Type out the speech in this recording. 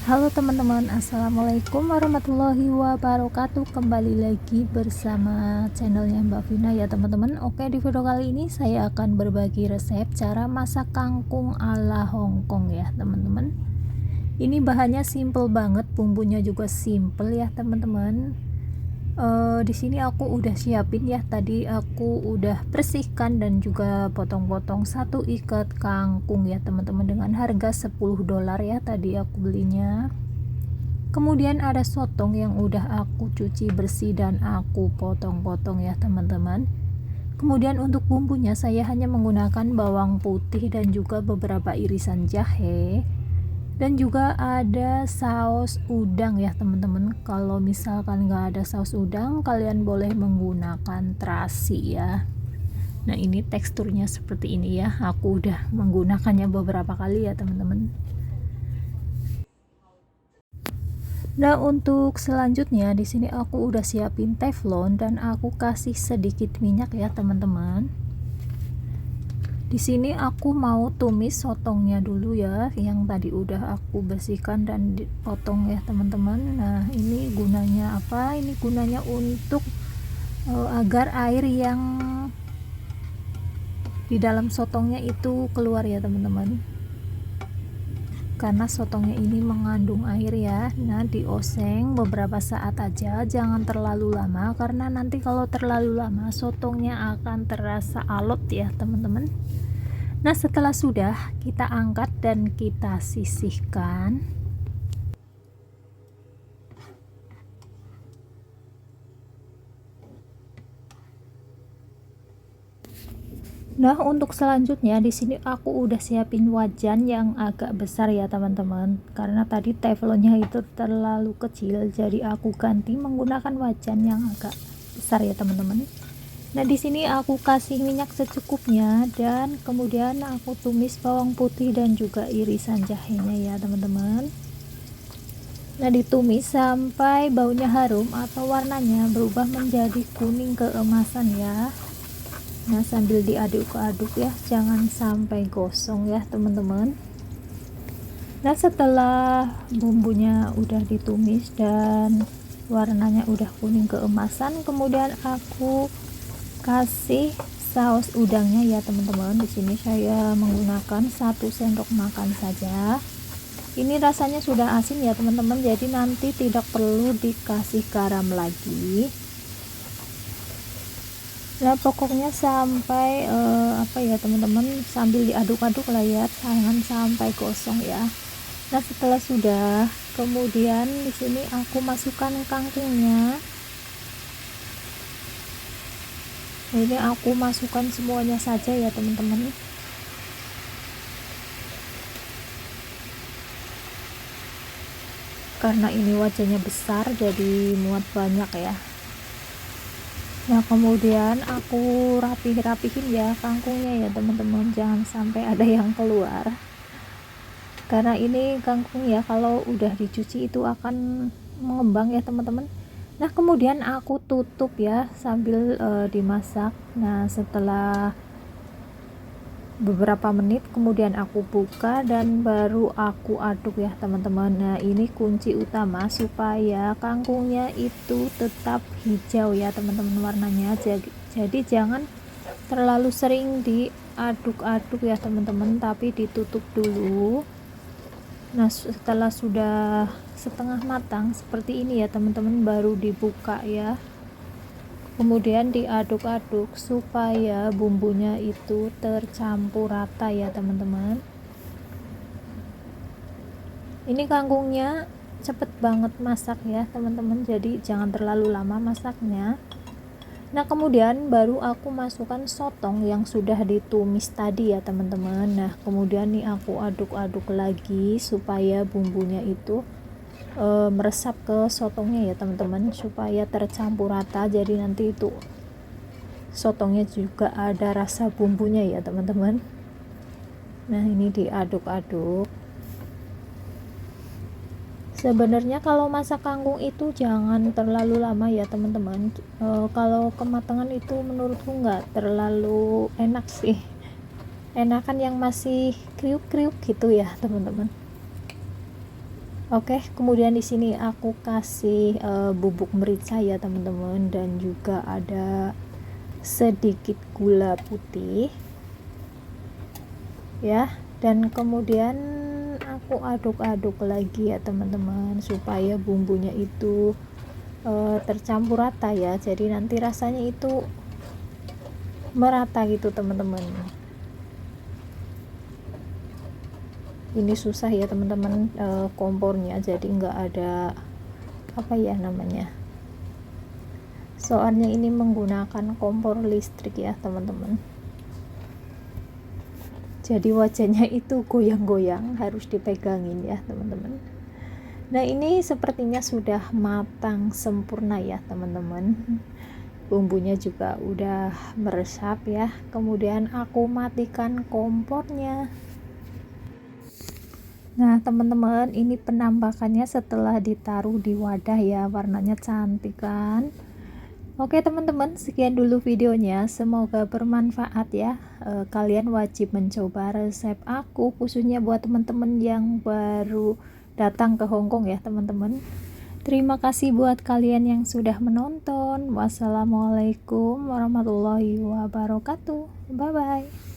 Halo teman-teman, assalamualaikum warahmatullahi wabarakatuh. Kembali lagi bersama channelnya Mbak Vina ya teman-teman. Oke, di video kali ini saya akan berbagi resep cara masak kangkung ala Hongkong ya teman-teman. Ini bahannya simple banget, bumbunya juga simple ya teman-teman. Di sini aku udah siapin ya, tadi aku udah bersihkan dan juga potong-potong satu ikat kangkung ya teman-teman, dengan harga $10 ya tadi aku belinya. Kemudian ada sotong yang udah aku cuci bersih dan aku potong-potong ya teman-teman. Kemudian untuk bumbunya saya hanya menggunakan bawang putih dan juga beberapa irisan jahe, dan juga ada saus udang ya teman-teman. Kalau misalkan nggak ada saus udang, kalian boleh menggunakan terasi ya. Nah, ini teksturnya seperti ini ya, aku udah menggunakannya beberapa kali ya teman-teman. Nah, untuk selanjutnya di sini aku udah siapin teflon dan aku kasih sedikit minyak ya teman-teman. Di sini aku mau tumis sotongnya dulu ya, yang tadi udah aku bersihkan dan dipotong ya teman-teman. Nah, ini gunanya apa? Ini gunanya untuk agar air yang di dalam sotongnya itu keluar ya teman-teman. Karena sotongnya ini mengandung air ya. Nah, dioseng beberapa saat aja, jangan terlalu lama karena nanti kalau terlalu lama sotongnya akan terasa alot ya teman-teman. Nah, setelah sudah, kita angkat dan kita sisihkan. Nah, untuk selanjutnya di sini aku udah siapin wajan yang agak besar ya teman-teman. Karena tadi teflonnya itu terlalu kecil, jadi aku ganti menggunakan wajan yang agak besar ya teman-teman. Nah, di sini aku kasih minyak secukupnya dan kemudian aku tumis bawang putih dan juga irisan jahenya ya teman-teman. Nah, ditumis sampai baunya harum atau warnanya berubah menjadi kuning keemasan ya. Nah, sambil diaduk-aduk ya, jangan sampai gosong ya teman-teman. Nah, setelah bumbunya udah ditumis dan warnanya udah kuning keemasan, kemudian aku kasih saus udangnya ya teman-teman. Di sini saya menggunakan 1 sendok makan saja. Ini rasanya sudah asin ya teman-teman, jadi nanti tidak perlu dikasih garam lagi. Nah, pokoknya sampai apa ya teman-teman, sambil diaduk-aduk lah ya, jangan sampai gosong ya. Nah, setelah sudah, kemudian di sini aku masukkan kangkungnya. Nah, ini aku masukkan semuanya saja ya teman-teman. Karena ini wajahnya besar, jadi muat banyak ya. Nah, kemudian aku rapihin ya kangkungnya ya teman-teman, jangan sampai ada yang keluar. Karena ini kangkung ya, kalau udah dicuci itu akan mengembang ya teman-teman. Nah, kemudian aku tutup ya sambil dimasak. Nah, setelah beberapa menit kemudian aku buka dan baru aku aduk ya teman-teman. Nah, ini kunci utama supaya kangkungnya itu tetap hijau ya teman-teman warnanya. Jadi jangan terlalu sering diaduk-aduk ya teman-teman, tapi ditutup dulu. Nah, setelah sudah setengah matang seperti ini ya teman-teman, baru dibuka ya. Kemudian diaduk-aduk supaya bumbunya itu tercampur rata ya teman-teman. Ini kangkungnya cepet banget masak ya teman-teman, jadi jangan terlalu lama masaknya. Nah, kemudian baru aku masukkan sotong yang sudah ditumis tadi ya teman-teman. Nah, kemudian nih aku aduk-aduk lagi supaya bumbunya itu meresap ke sotongnya ya teman-teman, supaya tercampur rata, jadi nanti itu sotongnya juga ada rasa bumbunya ya teman-teman. Nah, ini diaduk-aduk. Sebenarnya kalau masak kangkung itu jangan terlalu lama ya teman-teman. Kalau kematangan itu menurutku nggak terlalu enak sih, enakan yang masih kriuk-kriuk gitu ya teman-teman. Oke, kemudian di sini aku kasih bubuk merica ya teman-teman, dan juga ada sedikit gula putih ya, dan kemudian aku aduk-aduk lagi ya teman-teman, supaya bumbunya itu tercampur rata ya, jadi nanti rasanya itu merata gitu teman-teman. Ini susah ya teman-teman, kompornya, jadi nggak ada apa ya namanya, soalnya ini menggunakan kompor listrik ya teman-teman, jadi wajahnya itu goyang-goyang, harus dipegangin ya teman-teman. Nah, ini sepertinya sudah matang sempurna ya teman-teman, bumbunya juga udah meresap ya. Kemudian aku matikan kompornya. Nah teman-teman, ini penampakannya setelah ditaruh di wadah ya, warnanya cantik kan. Oke teman-teman, sekian dulu videonya, semoga bermanfaat ya. Kalian wajib mencoba resep aku, khususnya buat teman-teman yang baru datang ke Hongkong ya teman-teman. Terima kasih buat kalian yang sudah menonton. Wassalamualaikum warahmatullahi wabarakatuh. Bye bye.